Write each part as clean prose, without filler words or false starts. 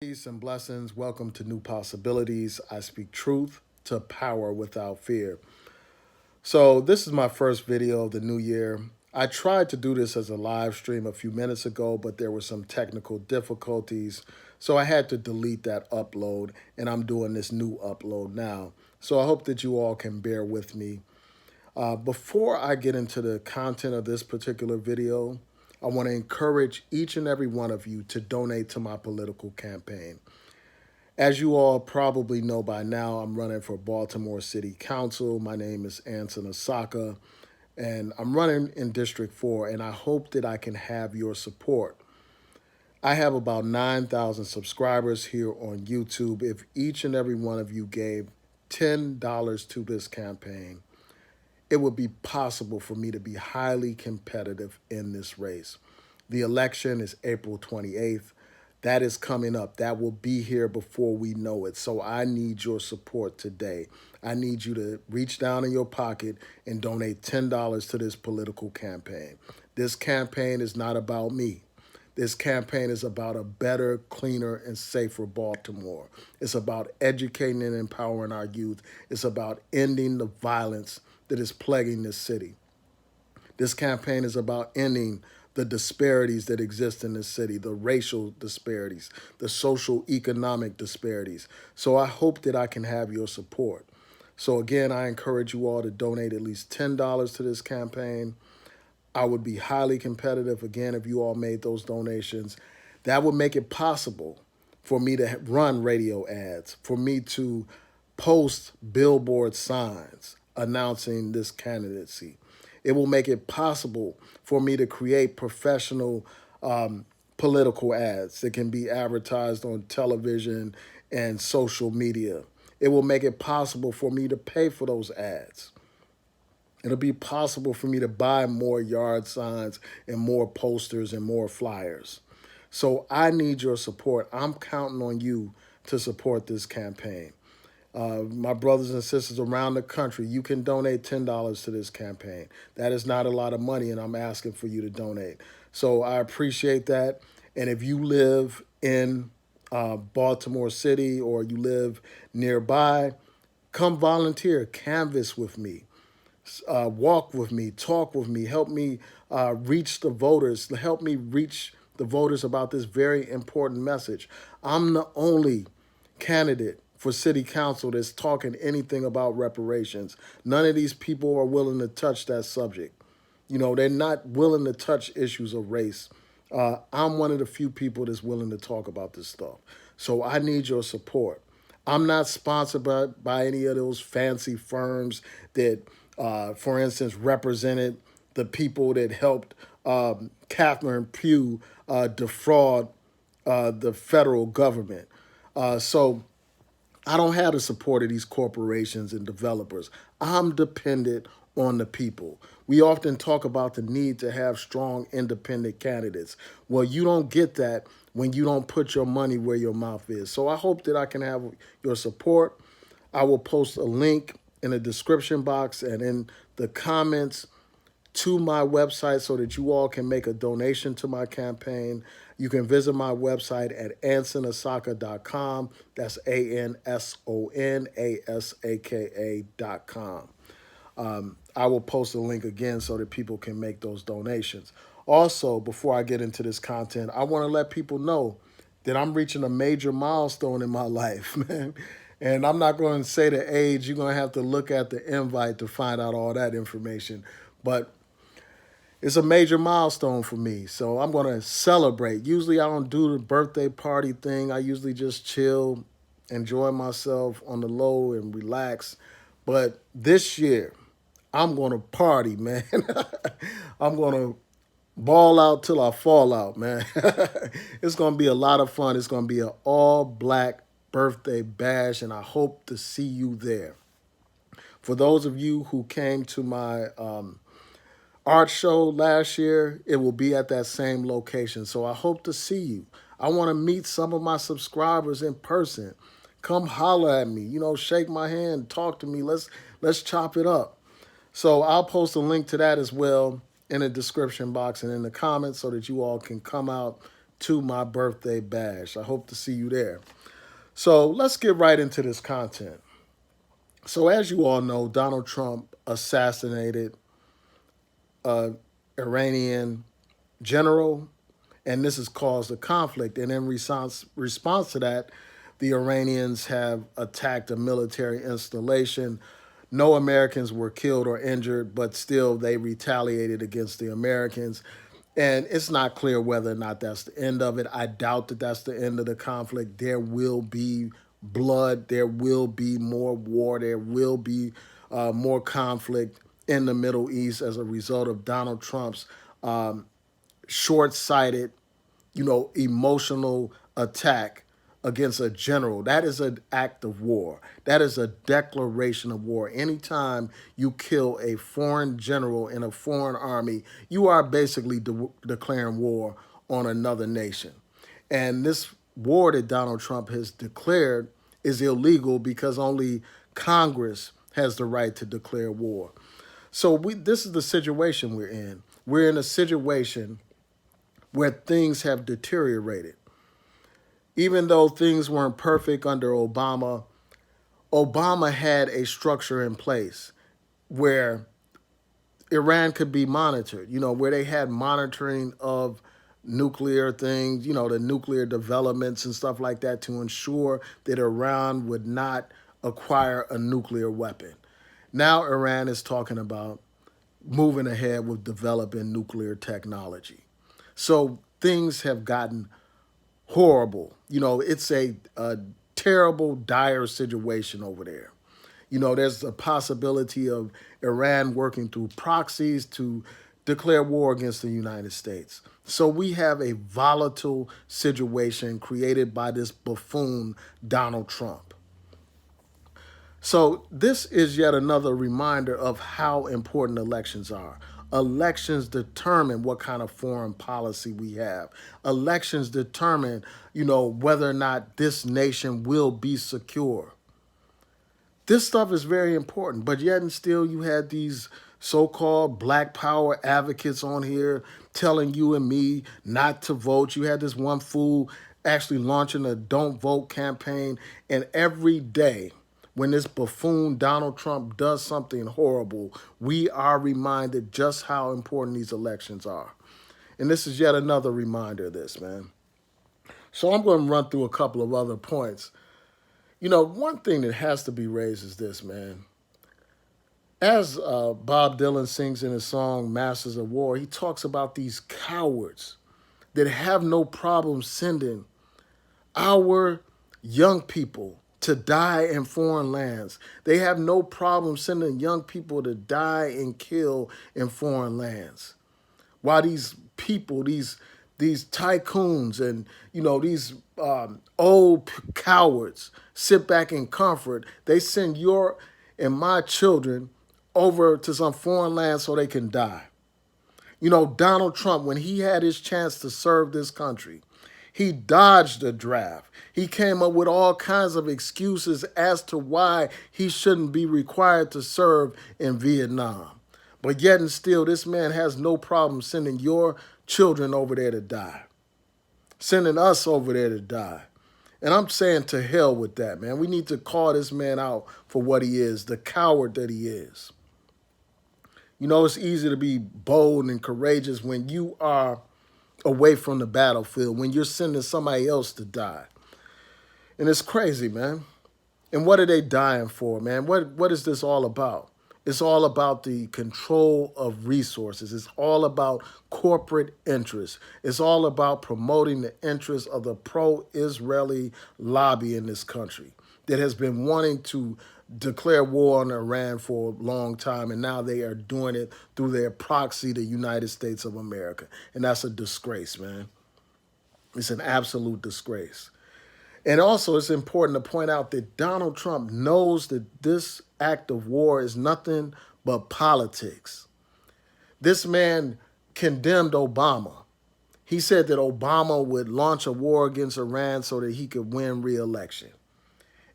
Peace and blessings. Welcome to New Possibilities. I speak truth to power without fear. So, this is my first video of the new year. I tried to do this as a live stream a few minutes ago, but there were some technical difficulties. So, I had to delete that upload, and I'm doing this new upload now. So, I hope that you all can bear with me. Before I get into the content of this particular video, I want to encourage each and every one of you to donate to my political campaign. As you all probably know by now, I'm running for Baltimore City Council. My name is Anson Asaka, and I'm running in District 4, and I hope that I can have your support. I have about 9,000 subscribers here on YouTube. If each and every one of you gave $10 to this campaign, it would be possible for me to be highly competitive in this race. The election is April 28th. That is coming up. That will be here before we know it. So I need your support today. I need you to reach down in your pocket and donate $10 to this political campaign. This campaign is not about me. This campaign is about a better, cleaner, and safer Baltimore. It's about educating and empowering our youth. It's about ending the violence that is plaguing this city. This campaign is about ending the disparities that exist in this city, the racial disparities, the social economic disparities. So I hope that I can have your support. So again, I encourage you all to donate at least $10 to this campaign. I would be highly competitive, again, if you all made those donations. That would make it possible for me to run radio ads, for me to post billboard signs announcing this candidacy. It will make it possible for me to create professional political ads that can be advertised on television and social media. It will make it possible for me to pay for those ads. It'll be possible for me to buy more yard signs and more posters and more flyers. So I need your support. I'm counting on you to support this campaign. My brothers and sisters around the country, you can donate $10 to this campaign. That is not a lot of money, and I'm asking for you to donate. So I appreciate that. And if you live in Baltimore City or you live nearby, come volunteer, canvass with me. Walk with me, talk with me, help me reach the voters, help me reach the voters about this very important message. I'm the only candidate for city council that's talking anything about reparations. None of these people are willing to touch that subject. You know, they're not willing to touch issues of race. I'm one of the few people that's willing to talk about this stuff. So I need your support. I'm not sponsored by any of those fancy firms that, for instance, represented the people that helped Catherine Pugh defraud the federal government. So I don't have the support of these corporations and developers. I'm dependent on the people. We often talk about the need to have strong, independent candidates. Well, you don't get that when you don't put your money where your mouth is. So I hope that I can have your support. I will post a link in the description box and in the comments to my website so that you all can make a donation to my campaign. You can visit my website at ansonasaka.com. That's ANSONASAKA.com. I will post a link again so that people can make those donations. Also, before I get into this content, I want to let people know that I'm reaching a major milestone in my life, man. And I'm not going to say the age. You're going to have to look at the invite to find out all that information. But it's a major milestone for me, so I'm going to celebrate. Usually I don't do the birthday party thing. I usually just chill, enjoy myself on the low and relax. But this year, I'm going to party, man. I'm going to ball out till I fall out, man. It's going to be a lot of fun. It's going to be an all-black birthday bash, and I hope to see you there. For those of you who came to my art show last year, it will be at that same location. So I hope to see you. I want to meet some of my subscribers in person. Come holler at me, you know, shake my hand, talk to me. Let's chop it up. So I'll post a link to that as well in the description box and in the comments so that you all can come out, to my birthday bash. I hope to see you there. So let's get right into this content. So, as you all know, Donald Trump assassinated an Iranian general, and this has caused a conflict. And in response to that, the Iranians have attacked a military installation. No Americans were killed or injured, but still they retaliated against the Americans. And it's not clear whether or not that's the end of it. I doubt that that's the end of the conflict. There will be blood. There will be more war. There will be more conflict in the Middle East as a result of Donald Trump's short-sighted, emotional attack against a general. That is an act of war. That is a declaration of war. Anytime you kill a foreign general in a foreign army, you are basically declaring war on another nation. And this war that Donald Trump has declared is illegal because only Congress has the right to declare war. So this is the situation we're in. We're in a situation where things have deteriorated. Even though things weren't perfect under Obama, Obama had a structure in place where Iran could be monitored, where they had monitoring of nuclear things, the nuclear developments and stuff like that to ensure that Iran would not acquire a nuclear weapon. Now Iran is talking about moving ahead with developing nuclear technology. So things have gotten horrible. It's a terrible, dire situation over there. There's a possibility of Iran working through proxies to declare war against the United States. So we have a volatile situation created by this buffoon, Donald Trump. So this is yet another reminder of how important elections are. Elections determine what kind of foreign policy we have. Elections determine, whether or not this nation will be secure. This stuff is very important, but yet and still you had these so-called Black Power advocates on here telling you and me not to vote. You had this one fool actually launching a don't vote campaign, and every day when this buffoon Donald Trump does something horrible, we are reminded just how important these elections are. And this is yet another reminder of this, man. So I'm going to run through a couple of other points. One thing that has to be raised is this, man. As Bob Dylan sings in his song Masters of War, he talks about these cowards that have no problem sending our young people to die in foreign lands. They have no problem sending young people to die and kill in foreign lands. While these people, these tycoons and these old cowards sit back in comfort, they send your and my children over to some foreign land so they can die. Donald Trump, when he had his chance to serve this country, he dodged the draft. He came up with all kinds of excuses as to why he shouldn't be required to serve in Vietnam. But yet and still, this man has no problem sending your children over there to die, sending us over there to die. And I'm saying to hell with that, man. We need to call this man out for what he is, the coward that he is. It's easy to be bold and courageous when you are away from the battlefield, when you're sending somebody else to die. And it's crazy, man. And what are they dying for, man? What is this all about? It's all about the control of resources. It's all about corporate interests. It's all about promoting the interests of the pro-Israeli lobby in this country that has been wanting to declare war on Iran for a long time, and now they are doing it through their proxy, the United States of America. And that's a disgrace, man. It's an absolute disgrace. And also, it's important to point out that Donald Trump knows that this act of war is nothing but politics. This man condemned Obama. He said that Obama would launch a war against Iran so that he could win re-election.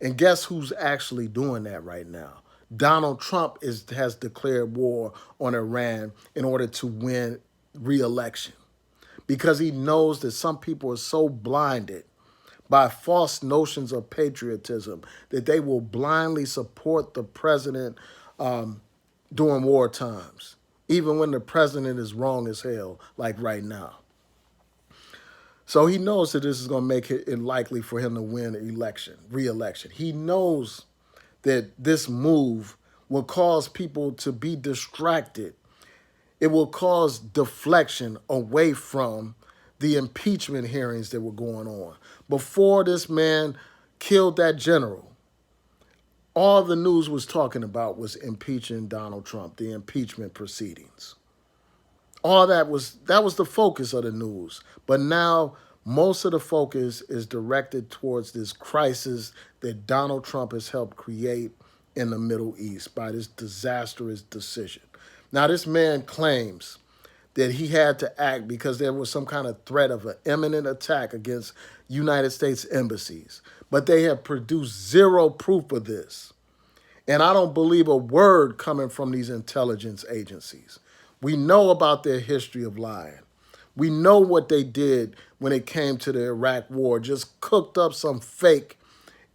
And guess who's actually doing that right now? Donald Trump has declared war on Iran in order to win re-election. because he knows that some people are so blinded by false notions of patriotism that they will blindly support the president during war times, even when the president is wrong as hell, like right now. So he knows that this is going to make it unlikely for him to win an election, re-election. He knows that this move will cause people to be distracted. It will cause deflection away from the impeachment hearings that were going on. Before this man killed that general, all the news was talking about was impeaching Donald Trump, the impeachment proceedings. All that was the focus of the news. But now most of the focus is directed towards this crisis that Donald Trump has helped create in the Middle East by this disastrous decision. Now, this man claims that he had to act because there was some kind of threat of an imminent attack against United States embassies. But they have produced zero proof of this. And I don't believe a word coming from these intelligence agencies. We know about their history of lying. We know what they did when it came to the Iraq war, just cooked up some fake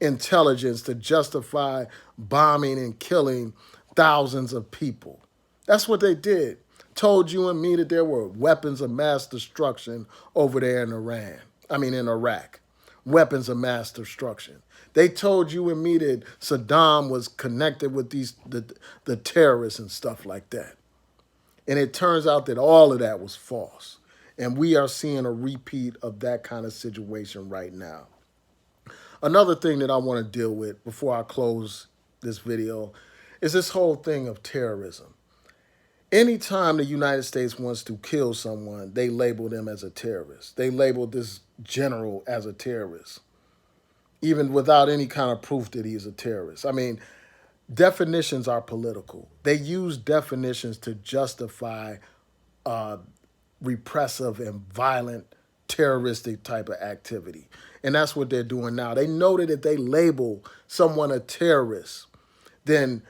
intelligence to justify bombing and killing thousands of people. That's what they did. Told you and me that there were weapons of mass destruction over there in in Iraq. Weapons of mass destruction. They told you and me that Saddam was connected with the terrorists and stuff like that. And it turns out that all of that was false. And we are seeing a repeat of that kind of situation right now. Another thing that I want to deal with before I close this video is this whole thing of terrorism. Anytime the United States wants to kill someone, they label them as a terrorist. They label this general as a terrorist, even without any kind of proof that he's a terrorist. I mean, definitions are political. They use definitions to justify repressive and violent terroristic type of activity. And that's what they're doing now. They know that if they label someone a terrorist, then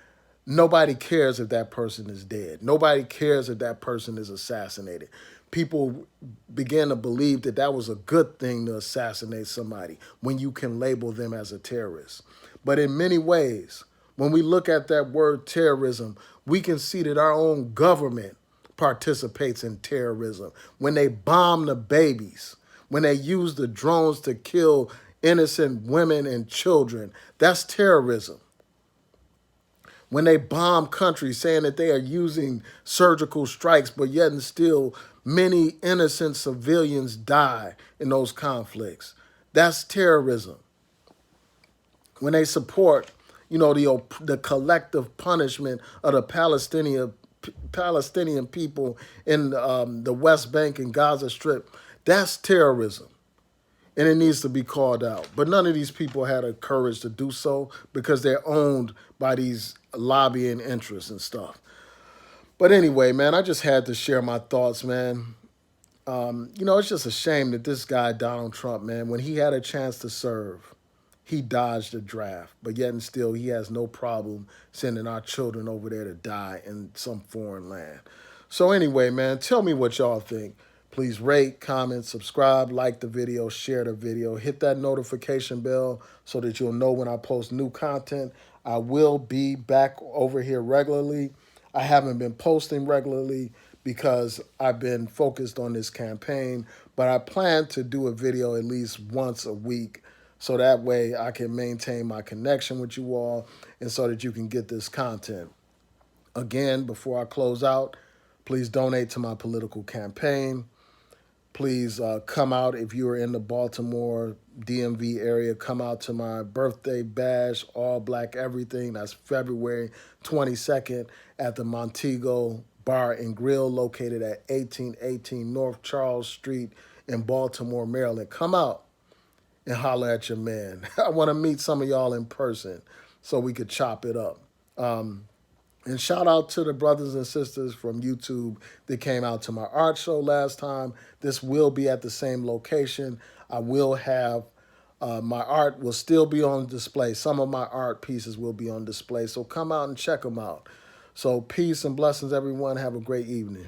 nobody cares if that person is dead. Nobody cares if that person is assassinated. People begin to believe that that was a good thing to assassinate somebody when you can label them as a terrorist. But in many ways, when we look at that word terrorism, we can see that our own government participates in terrorism. When they bomb the babies, when they use the drones to kill innocent women and children, that's terrorism. When they bomb countries saying that they are using surgical strikes, but yet and still many innocent civilians die in those conflicts, that's terrorism. When they support, the collective punishment of the Palestinian people in the West Bank and Gaza Strip, that's terrorism. And it needs to be called out. But none of these people had the courage to do so because they're owned by these lobbying interests and stuff. But anyway, man, I just had to share my thoughts, man. It's just a shame that this guy, Donald Trump, man, when he had a chance to serve, he dodged the draft. But yet and still, he has no problem sending our children over there to die in some foreign land. So anyway, man, tell me what y'all think. Please rate, comment, subscribe, like the video, share the video, hit that notification bell so that you'll know when I post new content. I will be back over here regularly. I haven't been posting regularly because I've been focused on this campaign, but I plan to do a video at least once a week so that way I can maintain my connection with you all and so that you can get this content. Again, before I close out, please donate to my political campaign. Please come out if you are in the Baltimore DMV area. Come out to my birthday bash, all black everything. That's February 22nd at the Montego Bar and Grill located at 1818 North Charles Street in Baltimore, Maryland. Come out and holler at your man. I want to meet some of y'all in person so we could chop it up. And shout out to the brothers and sisters from YouTube that came out to my art show last time. This will be at the same location. I will have, my art will still be on display. Some of my art pieces will be on display. So come out and check them out. So peace and blessings, everyone. Have a great evening.